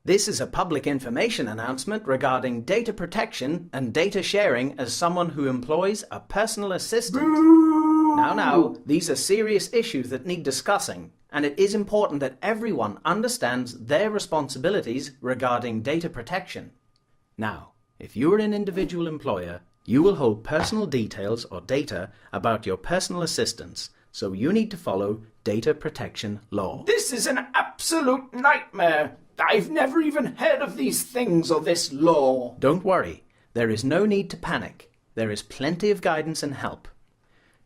This is a public information announcement regarding data protection and data sharing as someone who employs a personal assistant. Now, these are serious issues that need discussing, and it is important that everyone understands their responsibilities regarding data protection. Now, if you are an individual employer, you will hold personal details or data about your personal assistants, so you need to follow data protection law. This is an absolute nightmare. I've never even heard of these things or this law. Don't worry, there is no need to panic. There is plenty of guidance and help.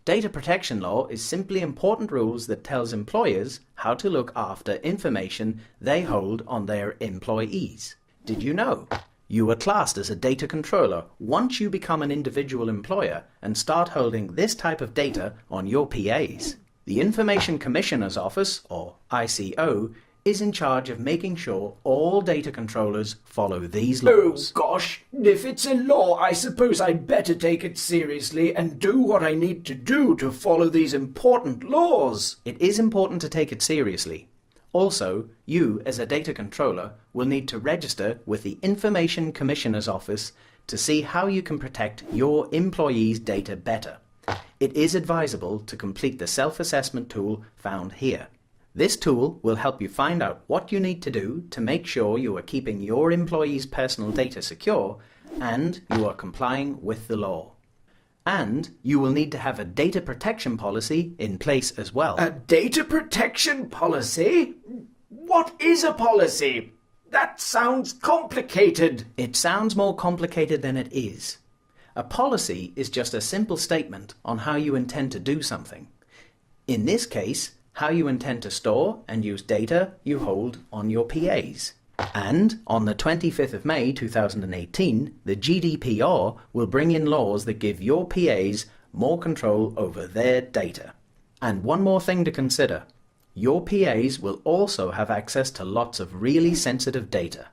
Data protection law is simply important rules that tells employers how to look after information they hold on their employees. Did you know? You are classed as a data controller once you become an individual employer and start holding this type of data on your PAs. The Information Commissioner's Office, or ICO, is in charge of making sure all data controllers follow these laws. Oh gosh, if it's a law, I suppose I'd better take it seriously and do what I need to do to follow these important laws. It is important to take it seriously. Also, you, as a data controller, will need to register with the Information Commissioner's Office to see how you can protect your employees' data better. It is advisable to complete the self-assessment tool found here. This tool will help you find out what you need to do to make sure you are keeping your employees' personal data secure and you are complying with the law. And you will need to have a data protection policy in place as well. A data protection policy? What is a policy? That sounds complicated. It sounds more complicated than it is. A policy is just a simple statement on how you intend to do something. In this case, how you intend to store and use data you hold on your PAs. And on the 25th of May 2018, the GDPR will bring in laws that give your PAs more control over their data. And one more thing to consider. Your PAs will also have access to lots of really sensitive data.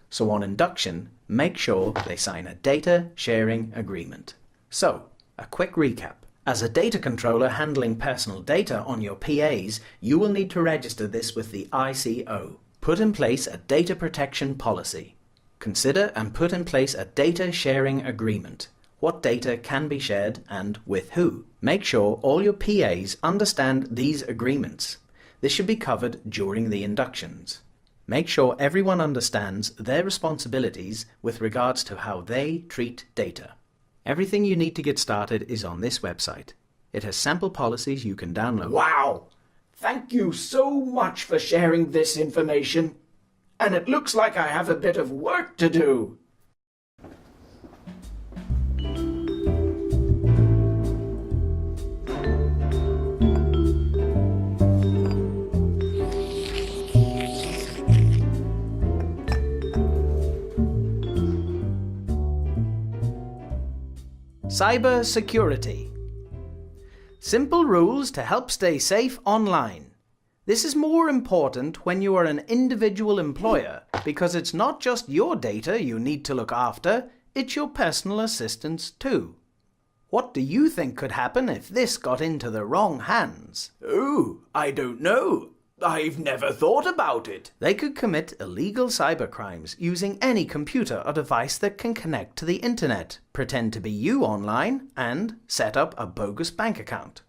So on induction, make sure they sign a data sharing agreement. So, a quick recap. As a data controller handling personal data on your PAs, you will need to register this with the ICO. Put in place a data protection policy. Consider and put in place a data sharing agreement. What data can be shared and with who? Make sure all your PAs understand these agreements. This should be covered during the inductions. Make sure everyone understands their responsibilities with regards to how they treat data. Everything you need to get started is on this website. It has sample policies you can download. Wow! Thank you so much for sharing this information. And it looks like I have a bit of work to do. Cyber security. Simple rules to help stay safe online. This is more important when you are an individual employer because it's not just your data you need to look after, it's your personal assistants too. What do you think could happen if this got into the wrong hands? Oh, I don't know. I've never thought about it. They could commit illegal cybercrimes using any computer or device that can connect to the internet, pretend to be you online, and set up a bogus bank account.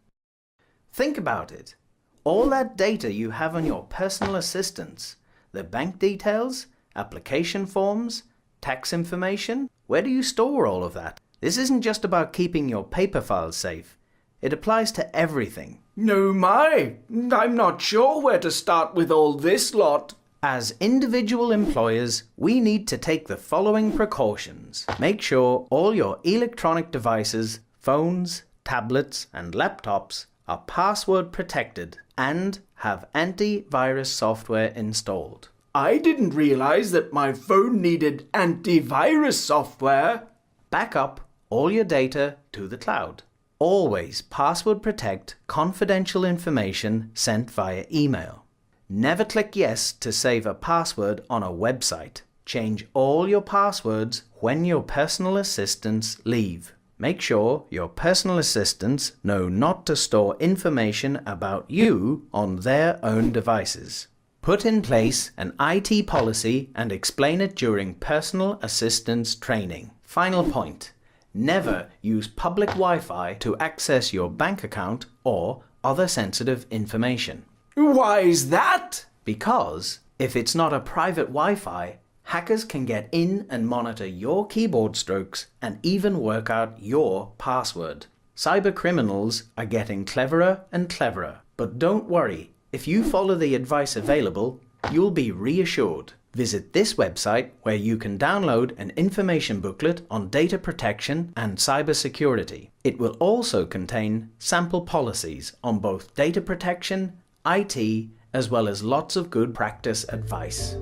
Think about it. All that data you have on your personal assistants, the bank details, application forms, tax information, where do you store all of that? This isn't just about keeping your paper files safe. It applies to everything. No my, I'm not sure where to start with all this lot. As individual employers, we need to take the following precautions. Make sure all your electronic devices, phones, tablets and laptops are password protected and have antivirus software installed. I didn't realize that my phone needed antivirus software. Back up all your data to the cloud. Always password protect confidential information sent via email. Never click yes to save a password on a website. Change all your passwords when your personal assistants leave. Make sure your personal assistants know not to store information about you on their own devices. Put in place an IT policy and explain it during personal assistance training. Final point. Never use public Wi-Fi to access your bank account or other sensitive information. Why is that? Because if it's not a private Wi-Fi, hackers can get in and monitor your keyboard strokes and even work out your password. Cyber criminals are getting cleverer and cleverer. But don't worry, if you follow the advice available, you'll be reassured. Visit this website where you can download an information booklet on data protection and cybersecurity. It will also contain sample policies on both data protection, IT, as well as lots of good practice advice.